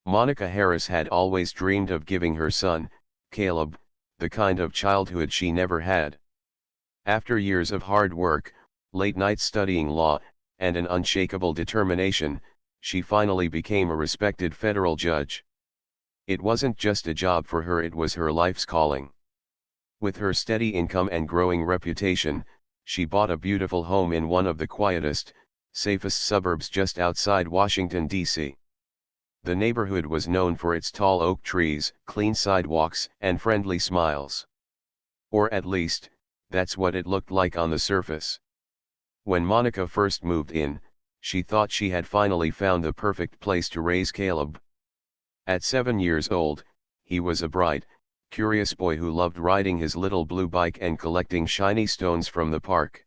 Monica Harris had always dreamed of giving her son, Caleb, the kind of childhood she never had. After years of hard work, late nights studying law, and an unshakable determination, she finally became a respected federal judge. It wasn't just a job for her, it was her life's calling. With her steady income and growing reputation, she bought a beautiful home in one of the quietest, safest suburbs just outside Washington, D.C. The neighborhood was known for its tall oak trees, clean sidewalks, and friendly smiles. Or at least, that's what it looked like on the surface. When Monica first moved in, she thought she had finally found the perfect place to raise Caleb. At 7 years old, he was a bright, curious boy who loved riding his little blue bike and collecting shiny stones from the park.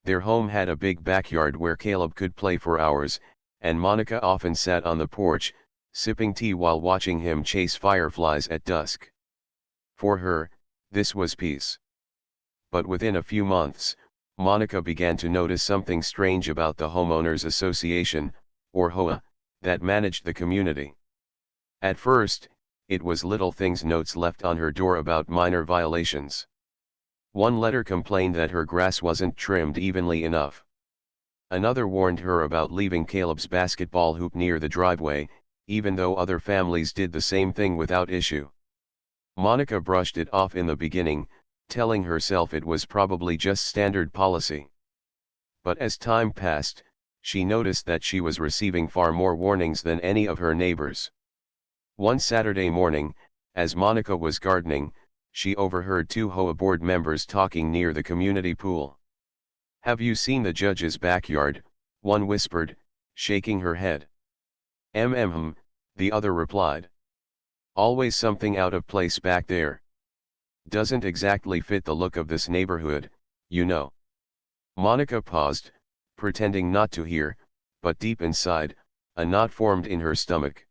Their home had a big backyard where Caleb could play for hours, and Monica often sat on the porch, sipping tea while watching him chase fireflies at dusk. For her, this was peace. But within a few months, Monica began to notice something strange about the Homeowners Association, or HOA, that managed the community. At first, it was little things, notes left on her door about minor violations. One letter complained that her grass wasn't trimmed evenly enough. Another warned her about leaving Caleb's basketball hoop near the driveway, even though other families did the same thing without issue. Monica brushed it off in the beginning, telling herself it was probably just standard policy. But as time passed, she noticed that she was receiving far more warnings than any of her neighbors. One Saturday morning, as Monica was gardening, she overheard two HOA board members talking near the community pool. "Have you seen the judge's backyard?" one whispered, shaking her head. The other replied. "Always something out of place back there. Doesn't exactly fit the look of this neighborhood, you know." Monica paused, pretending not to hear, but deep inside, a knot formed in her stomach.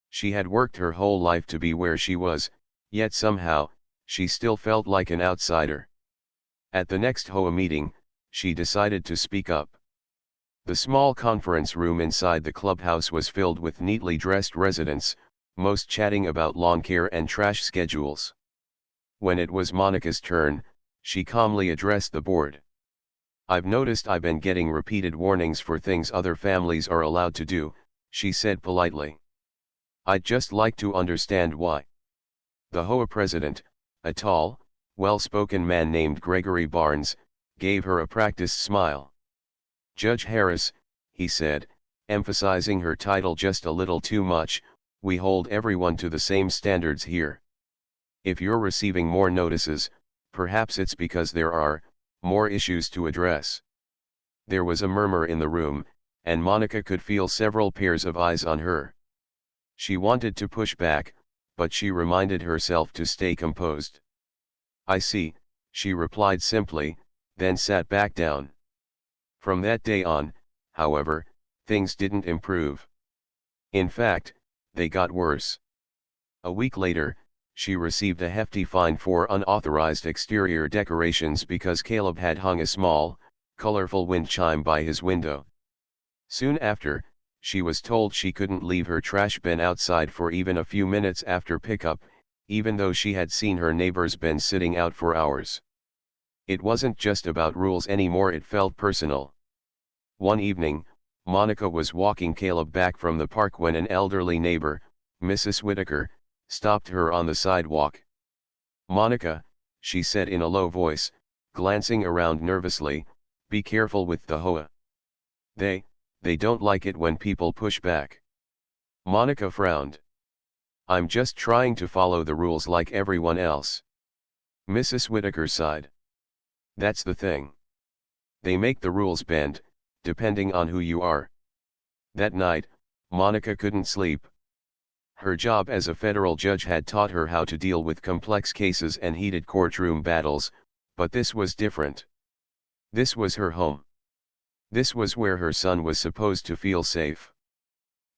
She had worked her whole life to be where she was, yet somehow, she still felt like an outsider. At the next HOA meeting, she decided to speak up. The small conference room inside the clubhouse was filled with neatly dressed residents, most chatting about lawn care and trash schedules. When it was Monica's turn, she calmly addressed the board. "I've noticed I've been getting repeated warnings for things other families are allowed to do," she said politely. "I'd just like to understand why." The HOA president, a tall, well-spoken man named Gregory Barnes, gave her a practiced smile. "Judge Harris," he said, emphasizing her title just a little too much, "we hold everyone to the same standards here. If you're receiving more notices, perhaps it's because there are more issues to address." There was a murmur in the room, and Monica could feel several pairs of eyes on her. She wanted to push back, but she reminded herself to stay composed. "I see," she replied simply, then sat back down. From that day on, however, things didn't improve. In fact, they got worse. A week later, she received a hefty fine for unauthorized exterior decorations because Caleb had hung a small, colorful wind chime by his window. Soon after, she was told she couldn't leave her trash bin outside for even a few minutes after pickup, even though she had seen her neighbor's bin sitting out for hours. It wasn't just about rules anymore, it felt personal. One evening, Monica was walking Caleb back from the park when an elderly neighbor, Mrs. Whitaker, stopped her on the sidewalk. "Monica," she said in a low voice, glancing around nervously, "be careful with the HOA. They don't like it when people push back." Monica frowned. "I'm just trying to follow the rules like everyone else." Mrs. Whitaker sighed. "That's the thing. They make the rules bend, depending on who you are." That night, Monica couldn't sleep. Her job as a federal judge had taught her how to deal with complex cases and heated courtroom battles, but this was different. This was her home. This was where her son was supposed to feel safe.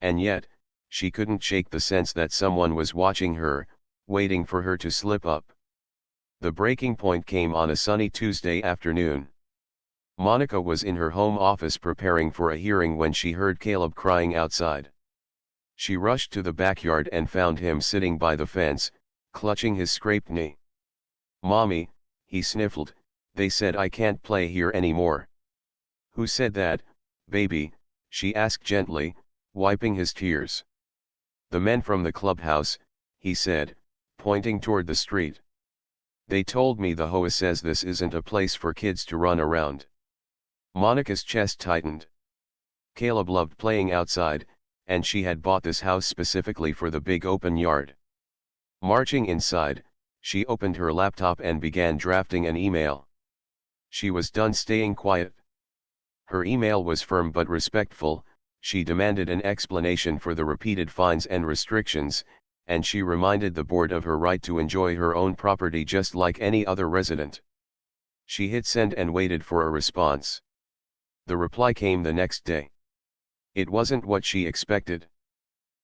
And yet, she couldn't shake the sense that someone was watching her, waiting for her to slip up. The breaking point came on a sunny Tuesday afternoon. Monica was in her home office preparing for a hearing when she heard Caleb crying outside. She rushed to the backyard and found him sitting by the fence, clutching his scraped knee. "Mommy," he sniffled, "they said I can't play here anymore." "Who said that, baby?" she asked gently, wiping his tears. "The men from the clubhouse," he said, pointing toward the street. "They told me the HOA says this isn't a place for kids to run around." Monica's chest tightened. Caleb loved playing outside, and she had bought this house specifically for the big open yard. Marching inside, she opened her laptop and began drafting an email. She was done staying quiet. Her email was firm but respectful. She demanded an explanation for the repeated fines and restrictions, and she reminded the board of her right to enjoy her own property just like any other resident. She hit send and waited for a response. The reply came the next day. It wasn't what she expected.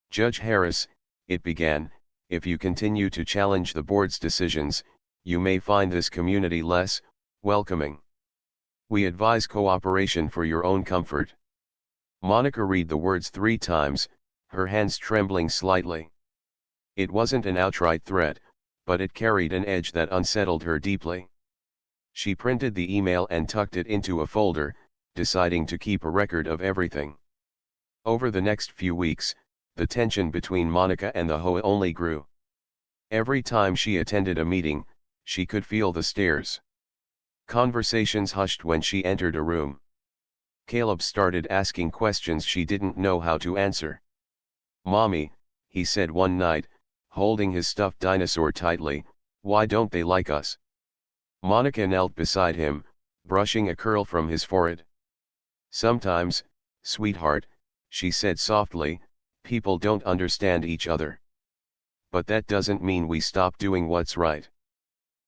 "Judge Harris," it began, "if you continue to challenge the board's decisions, you may find this community less welcoming. We advise cooperation for your own comfort." Monica read the words 3 times, her hands trembling slightly. It wasn't an outright threat, but it carried an edge that unsettled her deeply. She printed the email and tucked it into a folder, deciding to keep a record of everything. Over the next few weeks, the tension between Monica and the HOA only grew. Every time she attended a meeting, she could feel the stares. Conversations hushed when she entered a room. Caleb started asking questions she didn't know how to answer. "Mommy," he said one night, holding his stuffed dinosaur tightly, "why don't they like us?" Monica knelt beside him, brushing a curl from his forehead. "Sometimes, sweetheart," she said softly, "people don't understand each other. But that doesn't mean we stop doing what's right."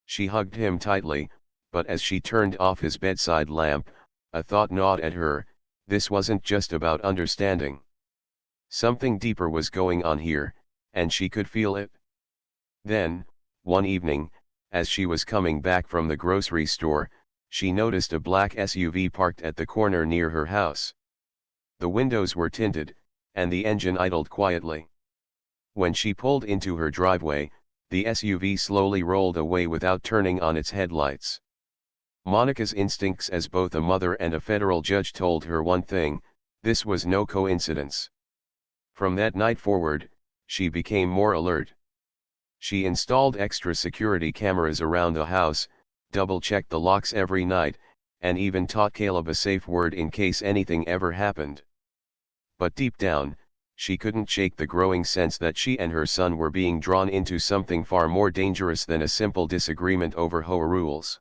She hugged him tightly, but as she turned off his bedside lamp, a thought gnawed at her. This wasn't just about understanding. Something deeper was going on here, and she could feel it. Then, one evening, as she was coming back from the grocery store, she noticed a black SUV parked at the corner near her house. The windows were tinted, and the engine idled quietly. When she pulled into her driveway, the SUV slowly rolled away without turning on its headlights. Monica's instincts as both a mother and a federal judge told her one thing: this was no coincidence. From that night forward, she became more alert. She installed extra security cameras around the house, double-checked the locks every night, and even taught Caleb a safe word in case anything ever happened. But deep down, she couldn't shake the growing sense that she and her son were being drawn into something far more dangerous than a simple disagreement over HOA rules.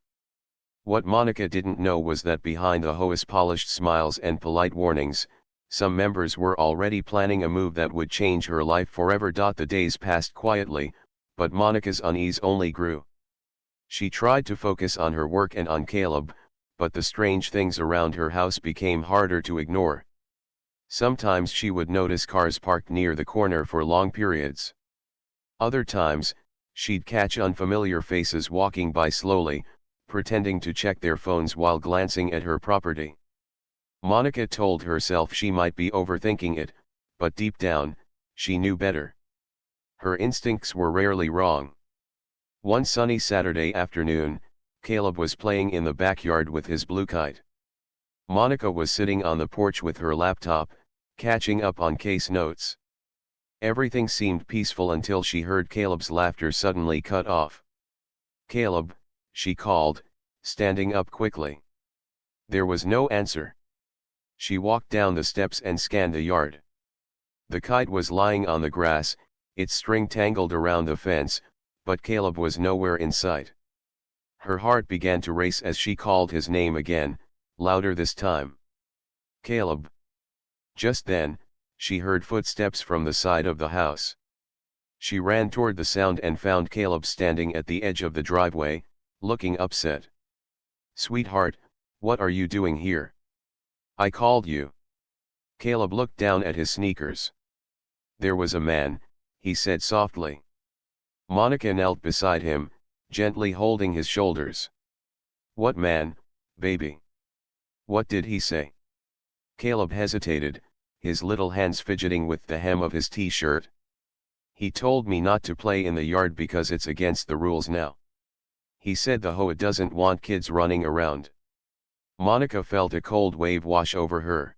What Monica didn't know was that behind the HOA's polished smiles and polite warnings, some members were already planning a move that would change her life forever. The days passed quietly, but Monica's unease only grew. She tried to focus on her work and on Caleb, but the strange things around her house became harder to ignore. Sometimes she would notice cars parked near the corner for long periods. Other times, she'd catch unfamiliar faces walking by slowly, pretending to check their phones while glancing at her property. Monica told herself she might be overthinking it, but deep down, she knew better. Her instincts were rarely wrong. One sunny Saturday afternoon, Caleb was playing in the backyard with his blue kite. Monica was sitting on the porch with her laptop, catching up on case notes. Everything seemed peaceful until she heard Caleb's laughter suddenly cut off. "Caleb," she called, standing up quickly. There was no answer. She walked down the steps and scanned the yard. The kite was lying on the grass, its string tangled around the fence, but Caleb was nowhere in sight. Her heart began to race as she called his name again, louder this time. "Caleb." Just then, she heard footsteps from the side of the house. She ran toward the sound and found Caleb standing at the edge of the driveway, looking upset. "Sweetheart, what are you doing here? I called you." Caleb looked down at his sneakers. "There was a man," he said softly. Monica knelt beside him, gently holding his shoulders. "What man, baby? What did he say?" Caleb hesitated, his little hands fidgeting with the hem of his t-shirt. He told me not to play in the yard because it's against the rules now. He said the HOA doesn't want kids running around. Monica felt a cold wave wash over her.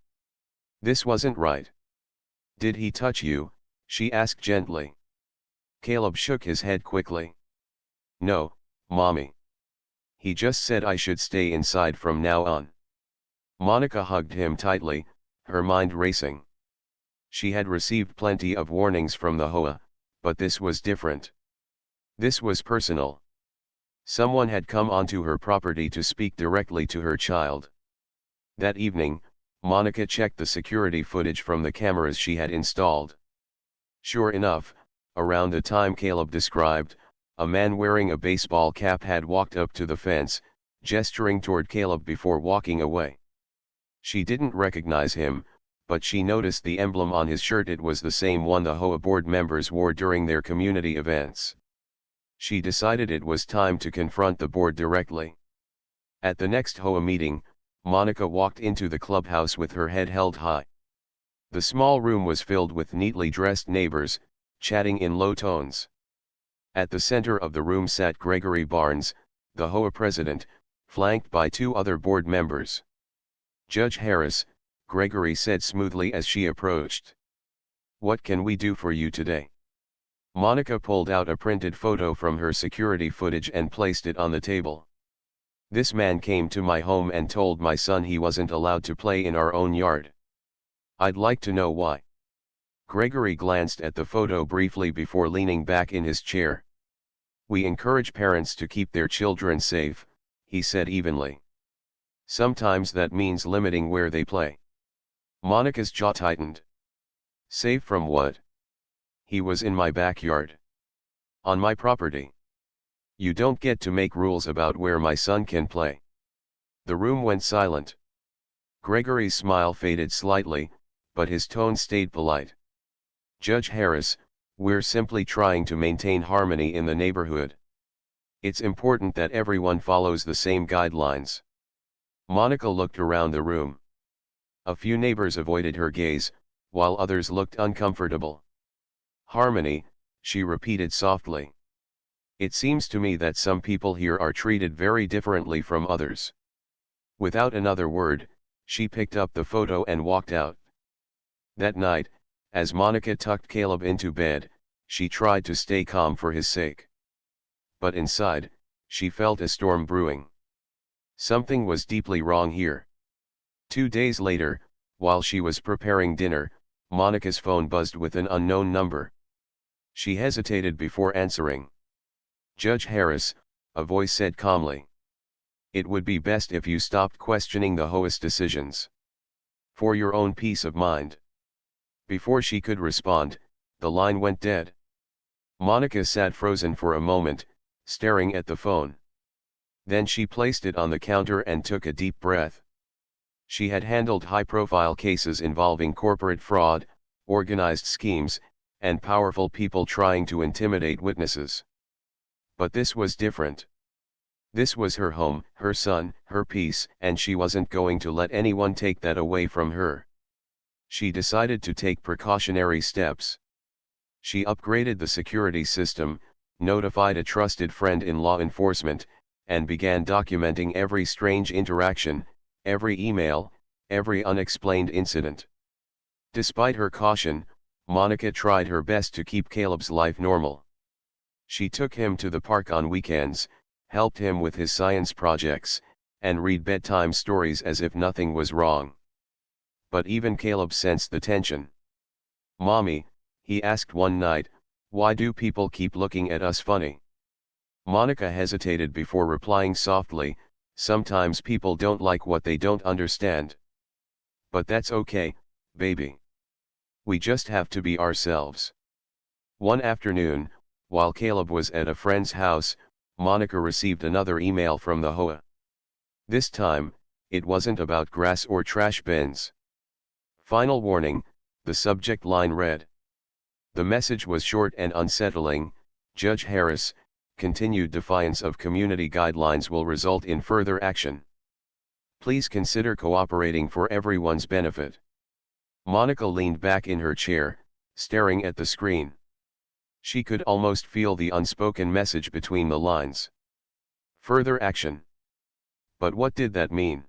This wasn't right. Did he touch you? She asked gently. Caleb shook his head quickly. No, Mommy. He just said I should stay inside from now on. Monica hugged him tightly, her mind racing. She had received plenty of warnings from the HOA, but this was different. This was personal. Someone had come onto her property to speak directly to her child. That evening, Monica checked the security footage from the cameras she had installed. Sure enough, around the time Caleb described, a man wearing a baseball cap had walked up to the fence, gesturing toward Caleb before walking away. She didn't recognize him, but she noticed the emblem on his shirt. It was the same one the HOA board members wore during their community events. She decided it was time to confront the board directly. At the next HOA meeting, Monica walked into the clubhouse with her head held high. The small room was filled with neatly dressed neighbors, chatting in low tones. At the center of the room sat Gregory Barnes, the HOA president, flanked by two other board members. Judge Harris, Gregory said smoothly as she approached. What can we do for you today? Monica pulled out a printed photo from her security footage and placed it on the table. This man came to my home and told my son he wasn't allowed to play in our own yard. I'd like to know why. Gregory glanced at the photo briefly before leaning back in his chair. We encourage parents to keep their children safe, he said evenly. Sometimes that means limiting where they play. Monica's jaw tightened. Safe from what? He was in my backyard. On my property. You don't get to make rules about where my son can play. The room went silent. Gregory's smile faded slightly, but his tone stayed polite. Judge Harris, we're simply trying to maintain harmony in the neighborhood. It's important that everyone follows the same guidelines. Monica looked around the room. A few neighbors avoided her gaze, while others looked uncomfortable. Harmony, she repeated softly. It seems to me that some people here are treated very differently from others. Without another word, she picked up the photo and walked out. That night, as Monica tucked Caleb into bed, she tried to stay calm for his sake. But inside, she felt a storm brewing. Something was deeply wrong here. 2 days later, while she was preparing dinner, Monica's phone buzzed with an unknown number. She hesitated before answering. Judge Harris, a voice said calmly. It would be best if you stopped questioning the HOA's decisions. For your own peace of mind. Before she could respond, the line went dead. Monica sat frozen for a moment, staring at the phone. Then she placed it on the counter and took a deep breath. She had handled high-profile cases involving corporate fraud, organized schemes, and powerful people trying to intimidate witnesses. But this was different. This was her home, her son, her peace, and she wasn't going to let anyone take that away from her. She decided to take precautionary steps. She upgraded the security system, notified a trusted friend in law enforcement, and began documenting every strange interaction, every email, every unexplained incident. Despite her caution, Monica tried her best to keep Caleb's life normal. She took him to the park on weekends, helped him with his science projects, and read bedtime stories as if nothing was wrong. But even Caleb sensed the tension. Mommy, he asked one night, why do people keep looking at us funny? Monica hesitated before replying softly, sometimes people don't like what they don't understand. But that's okay, baby. We just have to be ourselves. One afternoon, while Caleb was at a friend's house, Monica received another email from the HOA. This time, it wasn't about grass or trash bins. Final warning, the subject line read. The message was short and unsettling. Judge Harris, continued defiance of community guidelines will result in further action. Please consider cooperating for everyone's benefit. Monica leaned back in her chair, staring at the screen. She could almost feel the unspoken message between the lines. Further action. But what did that mean?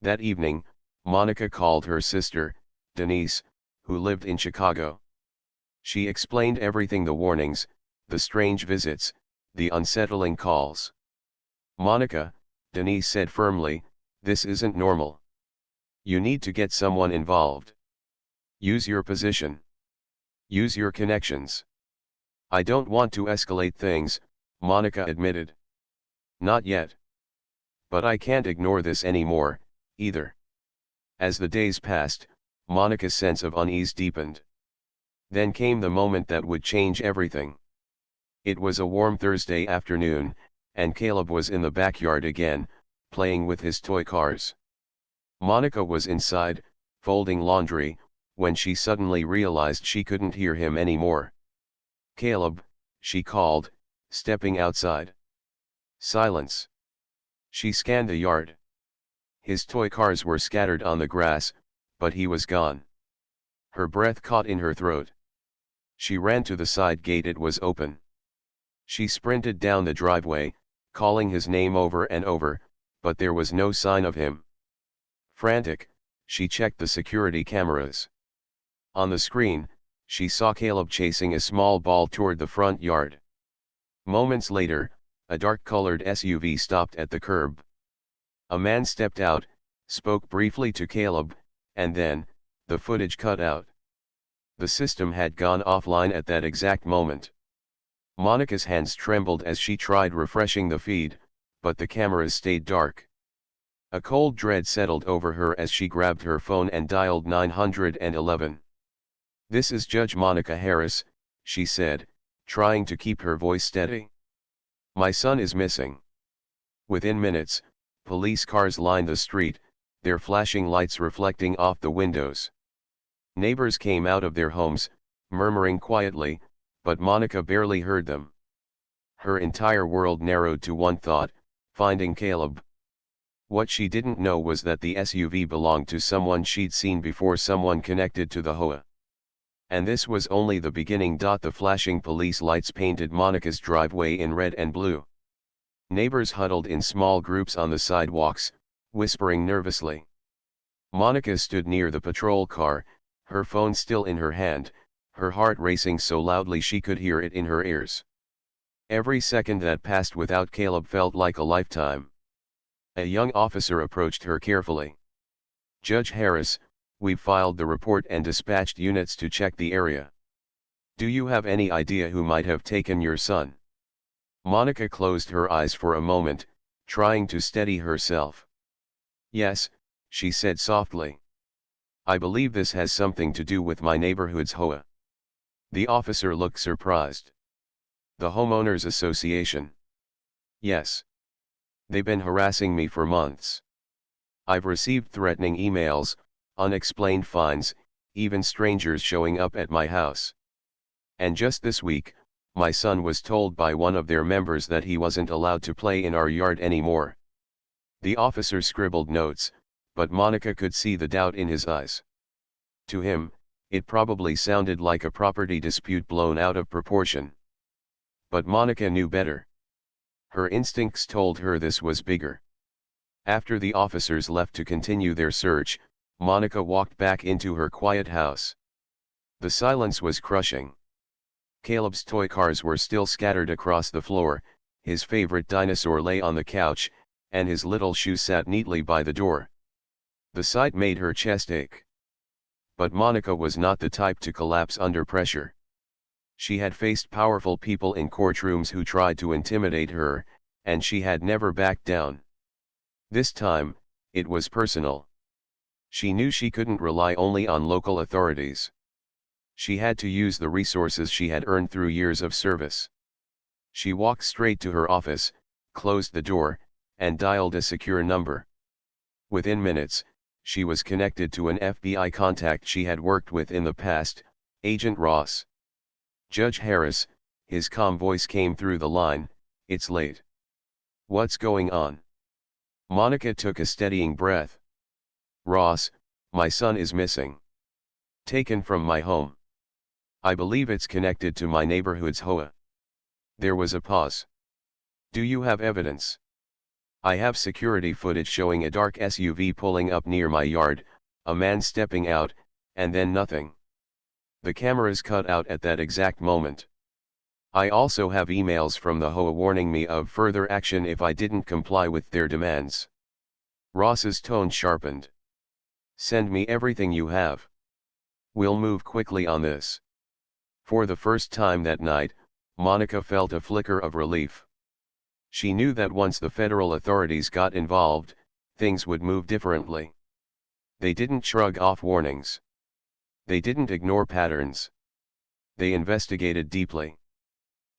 That evening, Monica called her sister, Denise, who lived in Chicago. She explained everything: the warnings, the strange visits, the unsettling calls. "Monica," Denise said firmly, "this isn't normal. You need to get someone involved. Use your position. Use your connections." "I don't want to escalate things," Monica admitted. "Not yet. But I can't ignore this anymore, either." As the days passed, Monica's sense of unease deepened. Then came the moment that would change everything. It was a warm Thursday afternoon, and Caleb was in the backyard again, playing with his toy cars. Monica was inside, folding laundry, when she suddenly realized she couldn't hear him anymore. "Caleb," she called, stepping outside. Silence. She scanned the yard. His toy cars were scattered on the grass, but he was gone. Her breath caught in her throat. She ran to the side gate. It was open. She sprinted down the driveway, calling his name over and over, but there was no sign of him. Frantic, she checked the security cameras. On the screen, she saw Caleb chasing a small ball toward the front yard. Moments later, a dark-colored SUV stopped at the curb. A man stepped out, spoke briefly to Caleb, and then, the footage cut out. The system had gone offline at that exact moment. Monica's hands trembled as she tried refreshing the feed, but the cameras stayed dark. A cold dread settled over her as she grabbed her phone and dialed 911. "This is Judge Monica Harris," she said, trying to keep her voice steady. "My son is missing." Within minutes, police cars lined the street, their flashing lights reflecting off the windows. Neighbors came out of their homes, murmuring quietly, but Monica barely heard them. Her entire world narrowed to one thought: finding Caleb. What she didn't know was that the SUV belonged to someone she'd seen before, someone connected to the HOA. And this was only the beginning. The flashing police lights painted Monica's driveway in red and blue. Neighbors huddled in small groups on the sidewalks, whispering nervously. Monica stood near the patrol car, her phone still in her hand, her heart racing so loudly she could hear it in her ears. Every second that passed without Caleb felt like a lifetime. A young officer approached her carefully. "Judge Harris, we've filed the report and dispatched units to check the area. Do you have any idea who might have taken your son?" Monica closed her eyes for a moment, trying to steady herself. "Yes," she said softly. "I believe this has something to do with my neighborhood's HOA." The officer looked surprised. "The homeowners association?" "Yes. They've been harassing me for months. I've received threatening emails, unexplained fines, even strangers showing up at my house. And just this week, my son was told by one of their members that he wasn't allowed to play in our yard anymore." The officer scribbled notes, but Monica could see the doubt in his eyes. To him, it probably sounded like a property dispute blown out of proportion. But Monica knew better. Her instincts told her this was bigger. After the officers left to continue their search, Monica walked back into her quiet house. The silence was crushing. Caleb's toy cars were still scattered across the floor, his favorite dinosaur lay on the couch, and his little shoe sat neatly by the door. The sight made her chest ache. But Monica was not the type to collapse under pressure. She had faced powerful people in courtrooms who tried to intimidate her, and she had never backed down. This time, it was personal. She knew she couldn't rely only on local authorities. She had to use the resources she had earned through years of service. She walked straight to her office, closed the door, and dialed a secure number. Within minutes, she was connected to an FBI contact she had worked with in the past, Agent Ross. "Judge Harris," his calm voice came through the line, "it's late." "What's going on?" Monica took a steadying breath. "Ross, my son is missing. Taken from my home. I believe it's connected to my neighborhood's HOA. There was a pause. Do you have evidence? I have security footage showing a dark SUV pulling up near my yard, a man stepping out, and then nothing. The cameras cut out at that exact moment. I also have emails from the HOA warning me of further action if I didn't comply with their demands. Ross's tone sharpened. Send me everything you have. We'll move quickly on this. For the first time that night, Monica felt a flicker of relief. She knew that once the federal authorities got involved, things would move differently. They didn't shrug off warnings. They didn't ignore patterns. They investigated deeply.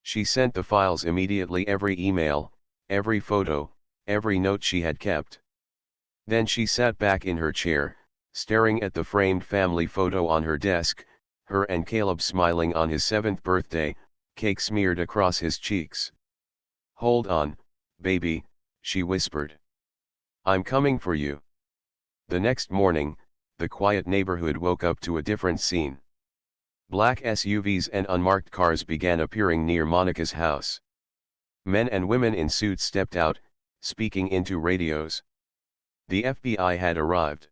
She sent the files immediately, every email, every photo, every note she had kept. Then she sat back in her chair, staring at the framed family photo on her desk, her and Caleb smiling on his 7th birthday, cake smeared across his cheeks. Hold on, baby, she whispered. I'm coming for you. The next morning, the quiet neighborhood woke up to a different scene. Black SUVs and unmarked cars began appearing near Monica's house. Men and women in suits stepped out, speaking into radios. The FBI had arrived.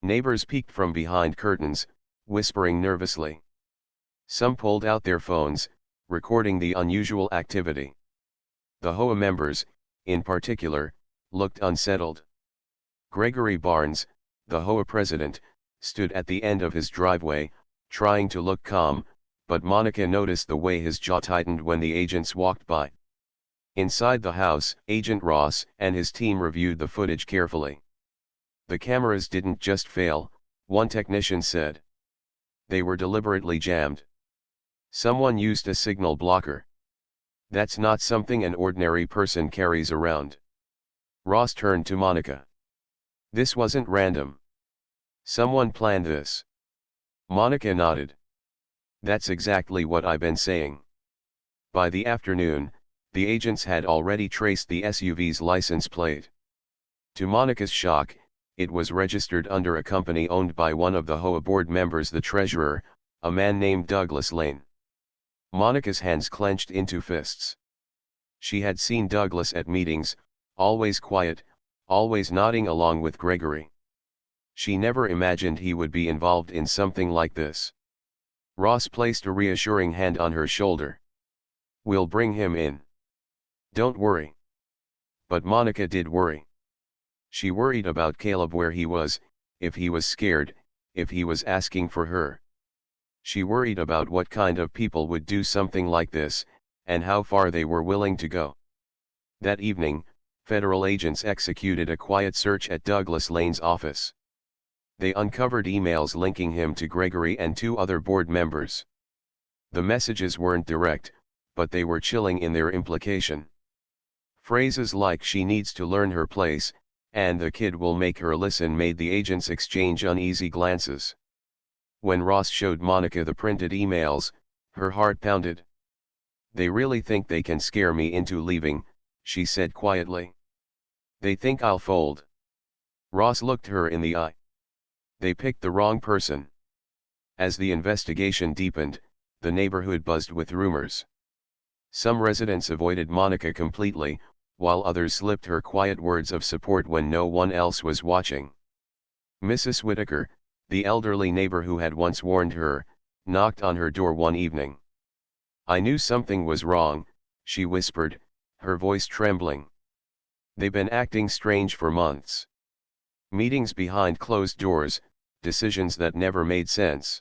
Neighbors peeked from behind curtains, whispering nervously. Some pulled out their phones, recording the unusual activity. The HOA members, in particular, looked unsettled. Gregory Barnes, the HOA president, stood at the end of his driveway, trying to look calm, but Monica noticed the way his jaw tightened when the agents walked by. Inside the house, Agent Ross and his team reviewed the footage carefully. The cameras didn't just fail, one technician said. They were deliberately jammed. Someone used a signal blocker. That's not something an ordinary person carries around. Ross turned to Monica. This wasn't random. Someone planned this. Monica nodded. That's exactly what I've been saying. By the afternoon, the agents had already traced the SUV's license plate. To Monica's shock, it was registered under a company owned by one of the HOA board members, the treasurer, a man named Douglas Lane. Monica's hands clenched into fists. She had seen Douglas at meetings, always quiet, always nodding along with Gregory. She never imagined he would be involved in something like this. Ross placed a reassuring hand on her shoulder. We'll bring him in. Don't worry. But Monica did worry. She worried about Caleb, where he was, if he was scared, if he was asking for her. She worried about what kind of people would do something like this, and how far they were willing to go. That evening, federal agents executed a quiet search at Douglas Lane's office. They uncovered emails linking him to Gregory and 2 other board members. The messages weren't direct, but they were chilling in their implication. Phrases like "she needs to learn her place," and "the kid will make her listen" made the agents exchange uneasy glances. When Ross showed Monica the printed emails, her heart pounded. They really think they can scare me into leaving, she said quietly. They think I'll fold. Ross looked her in the eye. They picked the wrong person. As the investigation deepened, the neighborhood buzzed with rumors. Some residents avoided Monica completely, while others slipped her quiet words of support when no one else was watching. Mrs. Whitaker, the elderly neighbor who had once warned her, knocked on her door one evening. I knew something was wrong, she whispered, her voice trembling. They've been acting strange for months. Meetings behind closed doors, decisions that never made sense.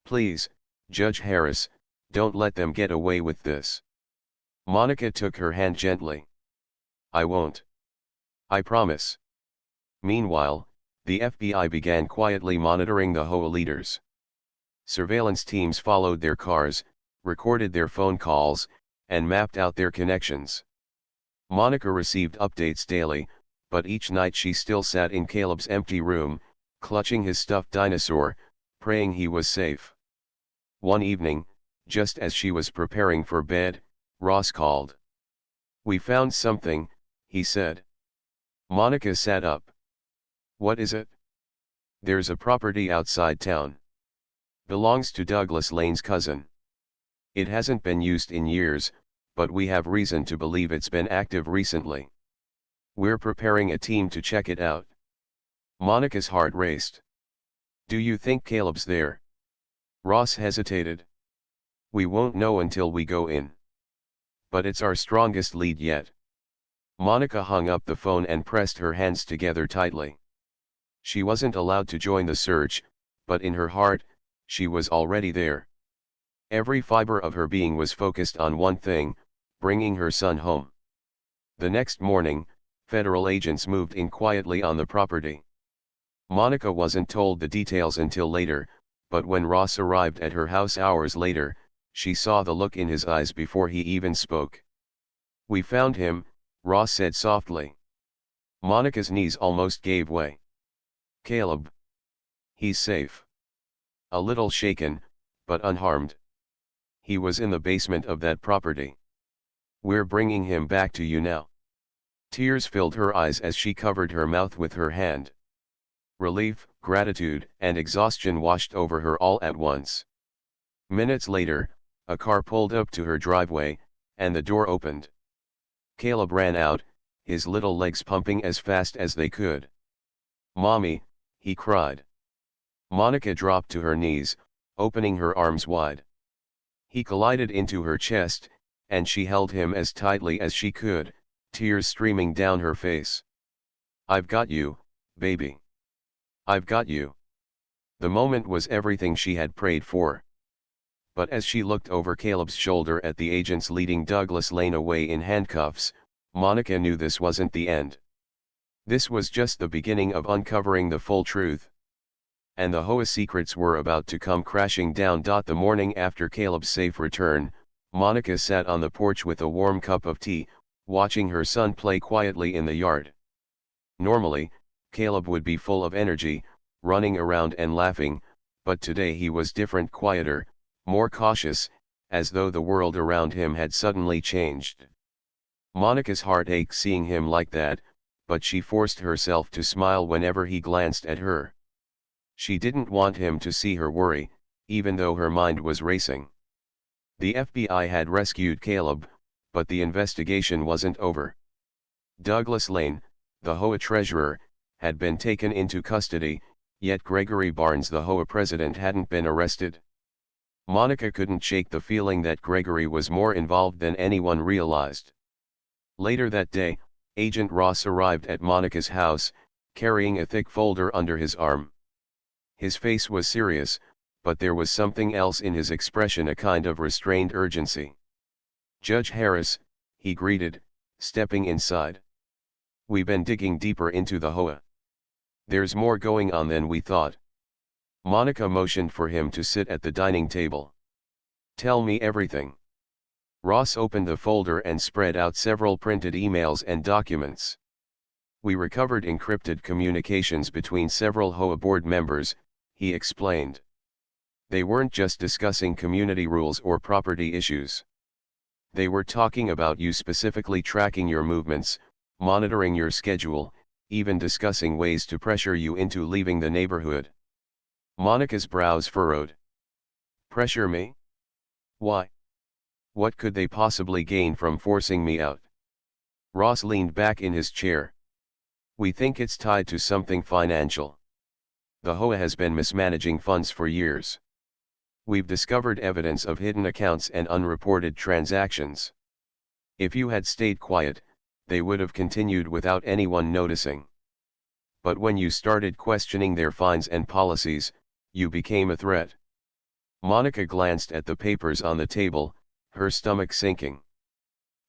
Please, Judge Harris, don't let them get away with this. Monica took her hand gently. I won't. I promise. Meanwhile, the FBI began quietly monitoring the HOA leaders. Surveillance teams followed their cars, recorded their phone calls, and mapped out their connections. Monica received updates daily, but each night she still sat in Caleb's empty room, clutching his stuffed dinosaur, praying he was safe. One evening, just as she was preparing for bed, Ross called. We found something, he said. Monica sat up. What is it? There's a property outside town. Belongs to Douglas Lane's cousin. It hasn't been used in years, but we have reason to believe it's been active recently. We're preparing a team to check it out. Monica's heart raced. Do you think Caleb's there? Ross hesitated. We won't know until we go in. But it's our strongest lead yet. Monica hung up the phone and pressed her hands together tightly. She wasn't allowed to join the search, but in her heart, she was already there. Every fiber of her being was focused on one thing, bringing her son home. The next morning, federal agents moved in quietly on the property. Monica wasn't told the details until later, but when Ross arrived at her house hours later, she saw the look in his eyes before he even spoke. We found him, Ross said softly. Monica's knees almost gave way. Caleb. He's safe. A little shaken, but unharmed. He was in the basement of that property. We're bringing him back to you now. Tears filled her eyes as she covered her mouth with her hand. Relief, gratitude, and exhaustion washed over her all at once. Minutes later, a car pulled up to her driveway, and the door opened. Caleb ran out, his little legs pumping as fast as they could. Mommy, he cried. Monica dropped to her knees, opening her arms wide. He collided into her chest, and she held him as tightly as she could, tears streaming down her face. I've got you, baby. I've got you. The moment was everything she had prayed for. But as she looked over Caleb's shoulder at the agents leading Douglas Lane away in handcuffs, Monica knew this wasn't the end. This was just the beginning of uncovering the full truth. And the HOA secrets were about to come crashing down. The morning after Caleb's safe return, Monica sat on the porch with a warm cup of tea, watching her son play quietly in the yard. Normally, Caleb would be full of energy, running around and laughing, but today he was different, quieter, more cautious, as though the world around him had suddenly changed. Monica's heart ached seeing him like that, but she forced herself to smile whenever he glanced at her. She didn't want him to see her worry, even though her mind was racing. The FBI had rescued Caleb, but the investigation wasn't over. Douglas Lane, the HOA treasurer, had been taken into custody, yet Gregory Barnes, the HOA president, hadn't been arrested. Monica couldn't shake the feeling that Gregory was more involved than anyone realized. Later that day, Agent Ross arrived at Monica's house, carrying a thick folder under his arm. His face was serious, but there was something else in his expression, a kind of restrained urgency. Judge Harris, he greeted, stepping inside. We've been digging deeper into the HOA. There's more going on than we thought. Monica motioned for him to sit at the dining table. Tell me everything. Ross opened the folder and spread out several printed emails and documents. We recovered encrypted communications between several HOA board members, he explained. They weren't just discussing community rules or property issues. They were talking about you, specifically tracking your movements, monitoring your schedule, even discussing ways to pressure you into leaving the neighborhood. Monica's brows furrowed. Pressure me? Why? What could they possibly gain from forcing me out? Ross leaned back in his chair. We think it's tied to something financial. The HOA has been mismanaging funds for years. We've discovered evidence of hidden accounts and unreported transactions. If you had stayed quiet, they would have continued without anyone noticing. But when you started questioning their fines and policies, you became a threat. Monica glanced at the papers on the table, her stomach sinking.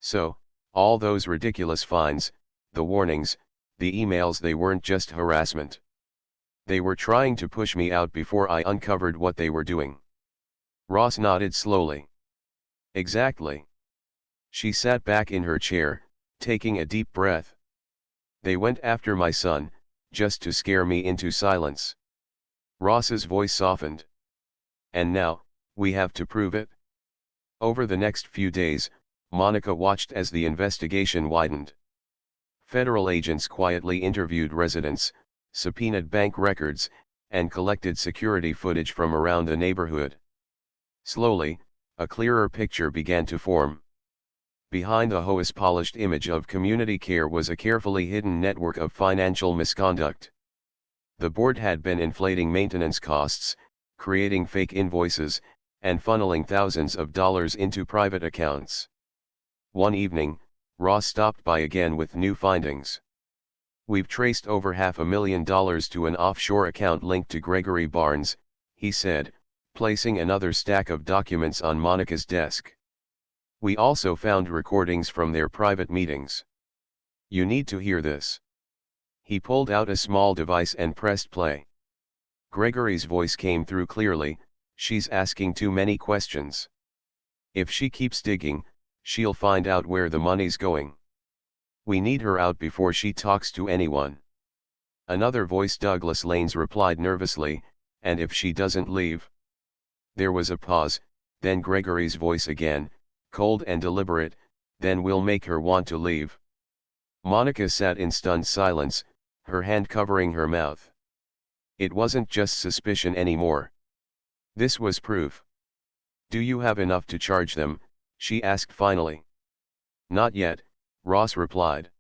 So, all those ridiculous fines, the warnings, the emails, they weren't just harassment. They were trying to push me out before I uncovered what they were doing. Ross nodded slowly. Exactly. She sat back in her chair, taking a deep breath. They went after my son, just to scare me into silence. Ross's voice softened. And now, we have to prove it. Over the next few days, Monica watched as the investigation widened. Federal agents quietly interviewed residents, subpoenaed bank records, and collected security footage from around the neighborhood. Slowly, a clearer picture began to form. Behind the HOA's polished image of community care was a carefully hidden network of financial misconduct. The board had been inflating maintenance costs, creating fake invoices, and funneling thousands of dollars into private accounts. One evening, Ross stopped by again with new findings. "We've traced over $500,000 to an offshore account linked to Gregory Barnes," he said, placing another stack of documents on Monica's desk. "We also found recordings from their private meetings. You need to hear this." He pulled out a small device and pressed play. Gregory's voice came through clearly. "She's asking too many questions. If she keeps digging, she'll find out where the money's going. We need her out before she talks to anyone." Another voice, Douglas Lane's, replied nervously, "And if she doesn't leave?" There was a pause, then Gregory's voice again, cold and deliberate, "Then we'll make her want to leave." Monica sat in stunned silence, her hand covering her mouth. It wasn't just suspicion anymore. This was proof. "Do you have enough to charge them?" she asked finally. "Not yet," Ross replied.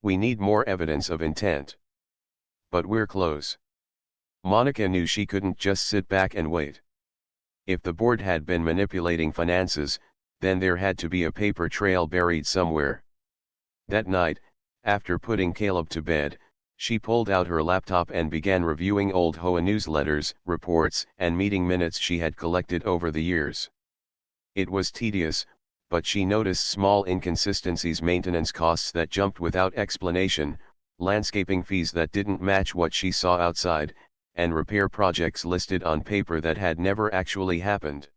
"We need more evidence of intent. But we're close." Monica knew she couldn't just sit back and wait. If the board had been manipulating finances, then there had to be a paper trail buried somewhere. That night, after putting Caleb to bed, she pulled out her laptop and began reviewing old HOA newsletters, reports, and meeting minutes she had collected over the years. It was tedious, but she noticed small inconsistencies: maintenance costs that jumped without explanation, landscaping fees that didn't match what she saw outside, and repair projects listed on paper that had never actually happened.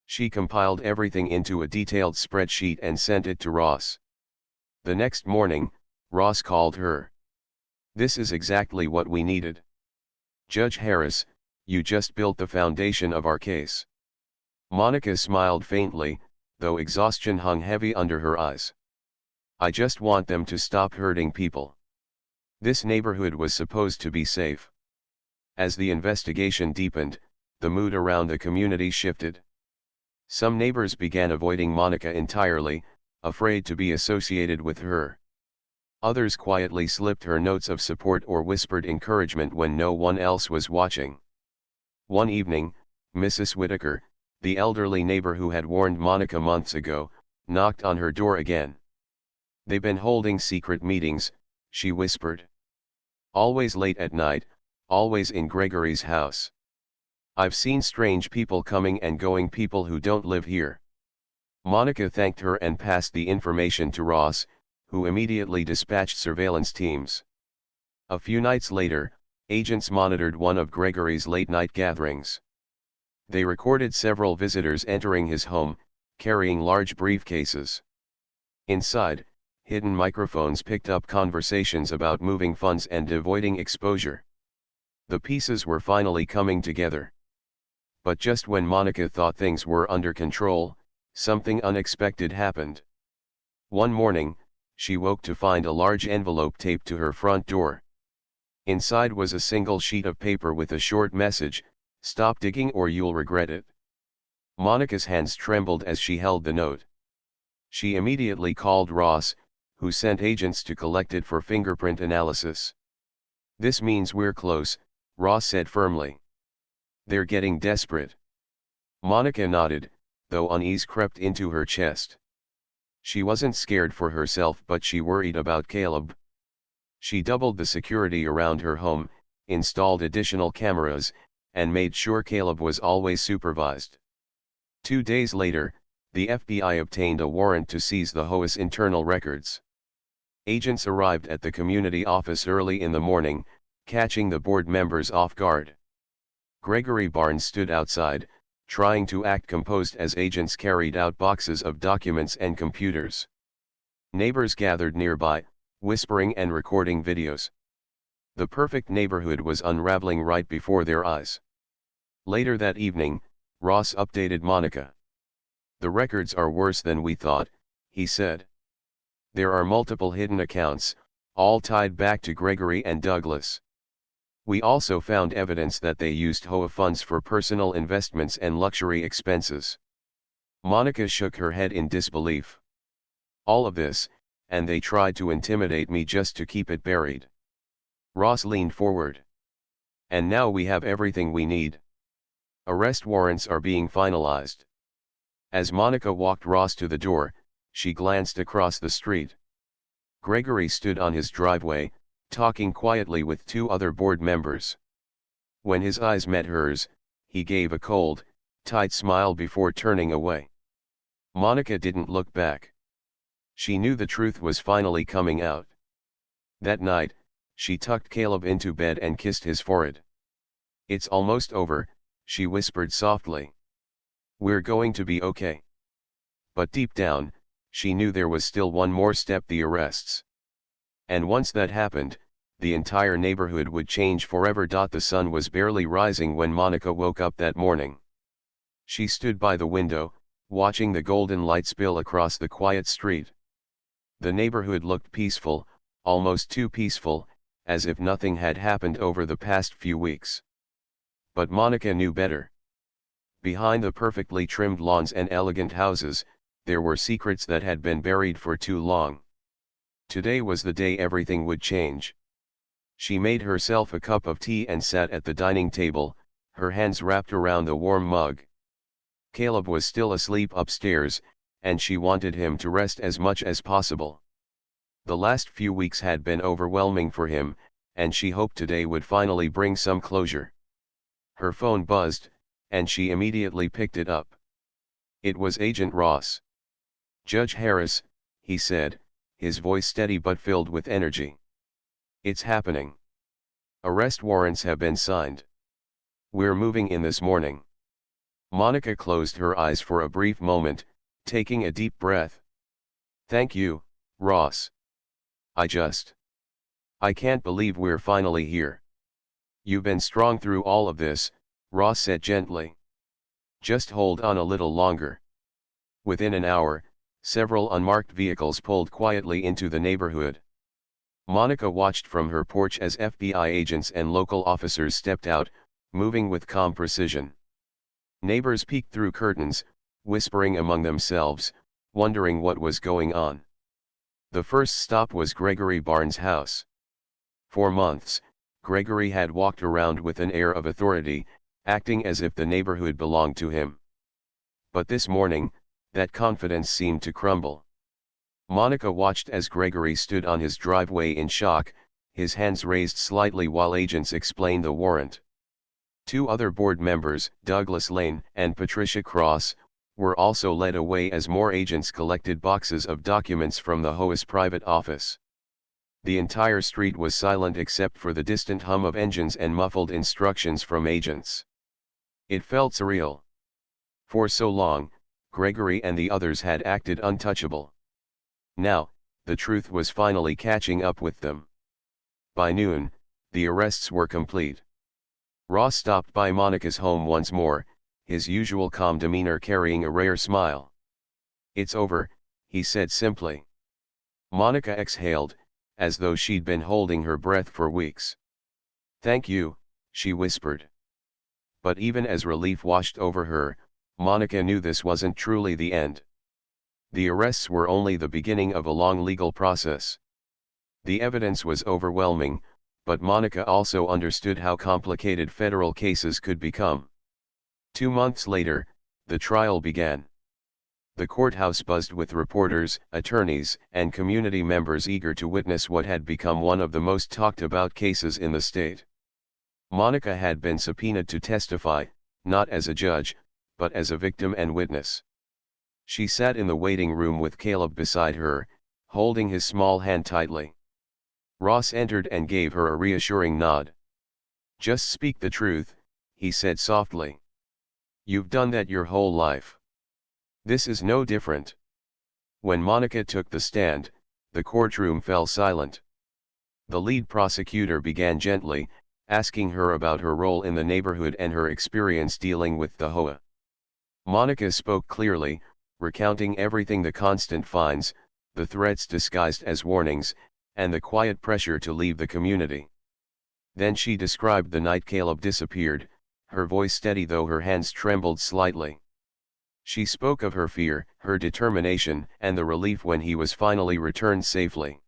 She compiled everything into a detailed spreadsheet and sent it to Ross. The next morning, Ross called her. "This is exactly what we needed. Judge Harris, you just built the foundation of our case." Monica smiled faintly, though exhaustion hung heavy under her eyes. "I just want them to stop hurting people. This neighborhood was supposed to be safe." As the investigation deepened, the mood around the community shifted. Some neighbors began avoiding Monica entirely, afraid to be associated with her. Others quietly slipped her notes of support or whispered encouragement when no one else was watching. One evening, Mrs. Whitaker, the elderly neighbor who had warned Monica months ago, knocked on her door again. "They've been holding secret meetings," she whispered. "Always late at night, always in Gregory's house. I've seen strange people coming and going, people who don't live here." Monica thanked her and passed the information to Ross, who immediately dispatched surveillance teams. A few nights later, agents monitored one of Gregory's late-night gatherings. They recorded several visitors entering his home, carrying large briefcases. Inside, hidden microphones picked up conversations about moving funds and avoiding exposure. The pieces were finally coming together. But just when Monica thought things were under control, something unexpected happened. One morning, she woke to find a large envelope taped to her front door. Inside was a single sheet of paper with a short message: "Stop digging or you'll regret it." Monica's hands trembled as she held the note. She immediately called Ross, who sent agents to collect it for fingerprint analysis. "This means we're close," Ross said firmly. "They're getting desperate." Monica nodded, though unease crept into her chest. She wasn't scared for herself, but she worried about Caleb. She doubled the security around her home, installed additional cameras, and made sure Caleb was always supervised. 2 days later, the FBI obtained a warrant to seize the HOA's internal records. Agents arrived at the community office early in the morning, catching the board members off guard. Gregory Barnes stood outside, trying to act composed as agents carried out boxes of documents and computers. Neighbors gathered nearby, whispering and recording videos. The perfect neighborhood was unraveling right before their eyes. Later that evening, Ross updated Monica. "The records are worse than we thought," he said. "There are multiple hidden accounts, all tied back to Gregory and Douglas. We also found evidence that they used HOA funds for personal investments and luxury expenses. Monica shook her head in disbelief. All of this, and they tried to intimidate me just to keep it buried. Ross leaned forward. And now we have everything we need. Arrest warrants are being finalized. As Monica walked Ross to the door, she glanced across the street. Gregory stood on his driveway, talking quietly with two other board members. When his eyes met hers, he gave a cold, tight smile before turning away. Monica didn't look back. She knew the truth was finally coming out. That night, she tucked Caleb into bed and kissed his forehead. "It's almost over," she whispered softly. "We're going to be okay." But deep down, she knew there was still one more step: the arrests. And once that happened, the entire neighborhood would change forever. The sun was barely rising when Monica woke up that morning. She stood by the window, watching the golden light spill across the quiet street. The neighborhood looked peaceful, almost too peaceful, as if nothing had happened over the past few weeks. But Monica knew better. Behind the perfectly trimmed lawns and elegant houses, there were secrets that had been buried for too long. Today was the day everything would change. She made herself a cup of tea and sat at the dining table, her hands wrapped around the warm mug. Caleb was still asleep upstairs, and she wanted him to rest as much as possible. The last few weeks had been overwhelming for him, and she hoped today would finally bring some closure. Her phone buzzed, and she immediately picked it up. It was Agent Ross. "Judge Harris," he said, his voice steady but filled with energy. "It's happening. Arrest warrants have been signed. We're moving in this morning." Monica closed her eyes for a brief moment, taking a deep breath. "Thank you, Ross. I can't believe we're finally here." "You've been strong through all of this," Ross said gently. "Just hold on a little longer." Within an hour, several unmarked vehicles pulled quietly into the neighborhood. Monica watched from her porch as FBI agents and local officers stepped out, moving with calm precision. Neighbors peeked through curtains, whispering among themselves, wondering what was going on. The first stop was Gregory Barnes' house. For months, Gregory had walked around with an air of authority, acting as if the neighborhood belonged to him. But this morning, that confidence seemed to crumble. Monica watched as Gregory stood on his driveway in shock, his hands raised slightly while agents explained the warrant. Two other board members, Douglas Lane and Patricia Cross, were also led away as more agents collected boxes of documents from the HOA's private office. The entire street was silent except for the distant hum of engines and muffled instructions from agents. It felt surreal. For so long, Gregory and the others had acted untouchable. Now, the truth was finally catching up with them. By noon, the arrests were complete. Ross stopped by Monica's home once more, his usual calm demeanor carrying a rare smile. "It's over," he said simply. Monica exhaled, as though she'd been holding her breath for weeks. "Thank you," she whispered. But even as relief washed over her, Monica knew this wasn't truly the end. The arrests were only the beginning of a long legal process. The evidence was overwhelming, but Monica also understood how complicated federal cases could become. 2 months later, the trial began. The courthouse buzzed with reporters, attorneys, and community members eager to witness what had become one of the most talked about cases in the state. Monica had been subpoenaed to testify, not as a judge, but as a victim and witness. She sat in the waiting room with Caleb beside her, holding his small hand tightly. Ross entered and gave her a reassuring nod. "Just speak the truth," he said softly. "You've done that your whole life. This is no different." When Monica took the stand, the courtroom fell silent. The lead prosecutor began gently, asking her about her role in the neighborhood and her experience dealing with the HOA. Monica spoke clearly, recounting everything: the constant fines, the threats disguised as warnings, and the quiet pressure to leave the community. Then she described the night Caleb disappeared, her voice steady though her hands trembled slightly. She spoke of her fear, her determination, and the relief when he was finally returned safely.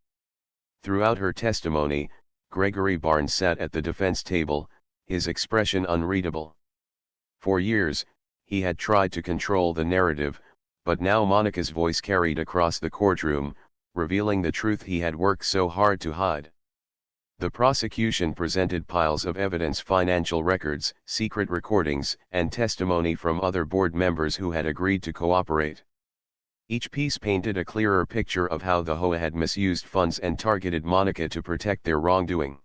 Throughout her testimony, Gregory Barnes sat at the defense table, his expression unreadable. For years, he had tried to control the narrative, but now Monica's voice carried across the courtroom, revealing the truth he had worked so hard to hide. The prosecution presented piles of evidence, financial records, secret recordings, and testimony from other board members who had agreed to cooperate. Each piece painted a clearer picture of how the HOA had misused funds and targeted Monica to protect their wrongdoing.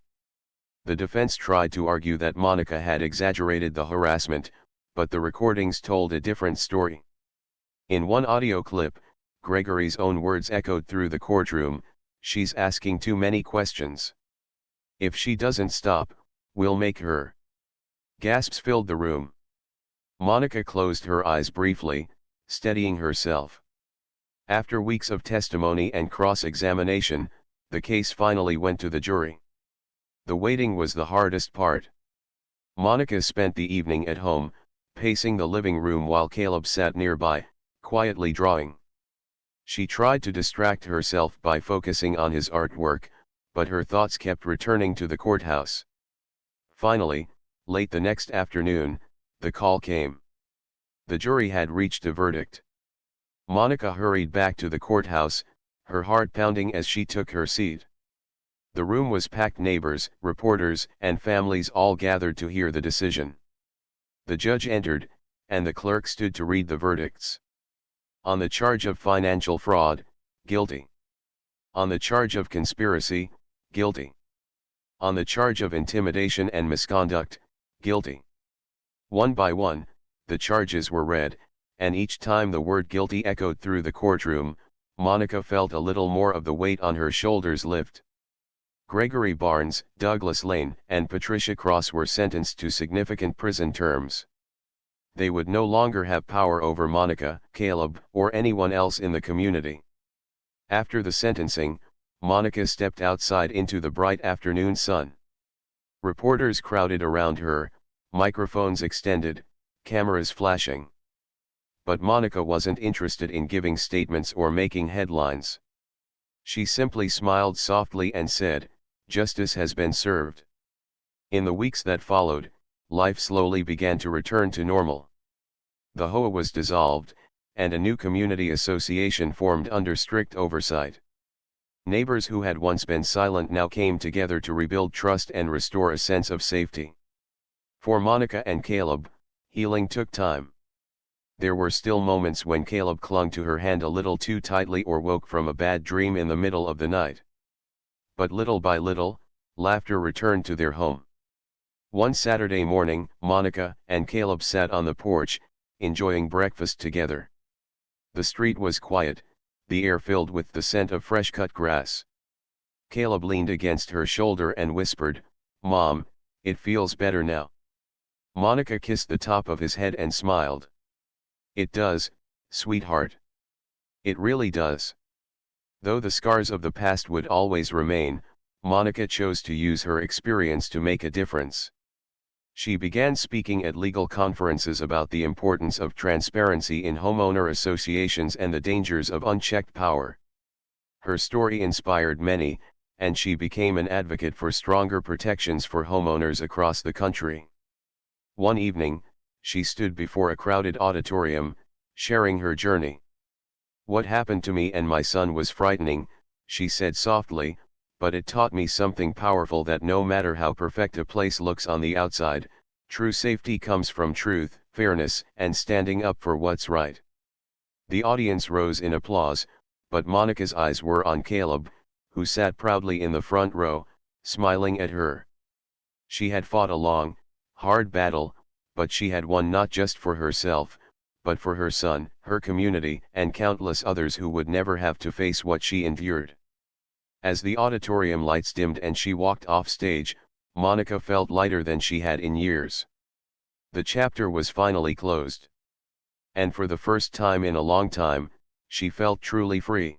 The defense tried to argue that Monica had exaggerated the harassment, but the recordings told a different story. In one audio clip, Gregory's own words echoed through the courtroom, "She's asking too many questions. If she doesn't stop, we'll make her." Gasps filled the room. Monica closed her eyes briefly, steadying herself. After weeks of testimony and cross-examination, the case finally went to the jury. The waiting was the hardest part. Monica spent the evening at home, pacing the living room while Caleb sat nearby, quietly drawing. She tried to distract herself by focusing on his artwork, but her thoughts kept returning to the courthouse. Finally, late the next afternoon, the call came. The jury had reached a verdict. Monica hurried back to the courthouse, her heart pounding as she took her seat. The room was packed, neighbors, reporters, and families all gathered to hear the decision. The judge entered, and the clerk stood to read the verdicts. On the charge of financial fraud, guilty. On the charge of conspiracy, guilty. On the charge of intimidation and misconduct, guilty. One by one, the charges were read, and each time the word guilty echoed through the courtroom, Monica felt a little more of the weight on her shoulders lift. Gregory Barnes, Douglas Lane, and Patricia Cross were sentenced to significant prison terms. They would no longer have power over Monica, Caleb, or anyone else in the community. After the sentencing, Monica stepped outside into the bright afternoon sun. Reporters crowded around her, microphones extended, cameras flashing. But Monica wasn't interested in giving statements or making headlines. She simply smiled softly and said, "Justice has been served." In the weeks that followed, life slowly began to return to normal. The HOA was dissolved, and a new community association formed under strict oversight. Neighbors who had once been silent now came together to rebuild trust and restore a sense of safety. For Monica and Caleb, healing took time. There were still moments when Caleb clung to her hand a little too tightly or woke from a bad dream in the middle of the night. But little by little, laughter returned to their home. One Saturday morning, Monica and Caleb sat on the porch, enjoying breakfast together. The street was quiet, the air filled with the scent of fresh-cut grass. Caleb leaned against her shoulder and whispered, "Mom, it feels better now." Monica kissed the top of his head and smiled. "It does, sweetheart. It really does." Though the scars of the past would always remain, Monica chose to use her experience to make a difference. She began speaking at legal conferences about the importance of transparency in homeowner associations and the dangers of unchecked power. Her story inspired many, and she became an advocate for stronger protections for homeowners across the country. One evening, she stood before a crowded auditorium, sharing her journey. "What happened to me and my son was frightening," she said softly, "but it taught me something powerful, that no matter how perfect a place looks on the outside, true safety comes from truth, fairness, and standing up for what's right." The audience rose in applause, but Monica's eyes were on Caleb, who sat proudly in the front row, smiling at her. She had fought a long, hard battle, but she had won not just for herself, but for her son, her community, and countless others who would never have to face what she endured. As the auditorium lights dimmed and she walked off stage, Monica felt lighter than she had in years. The chapter was finally closed. And for the first time in a long time, she felt truly free.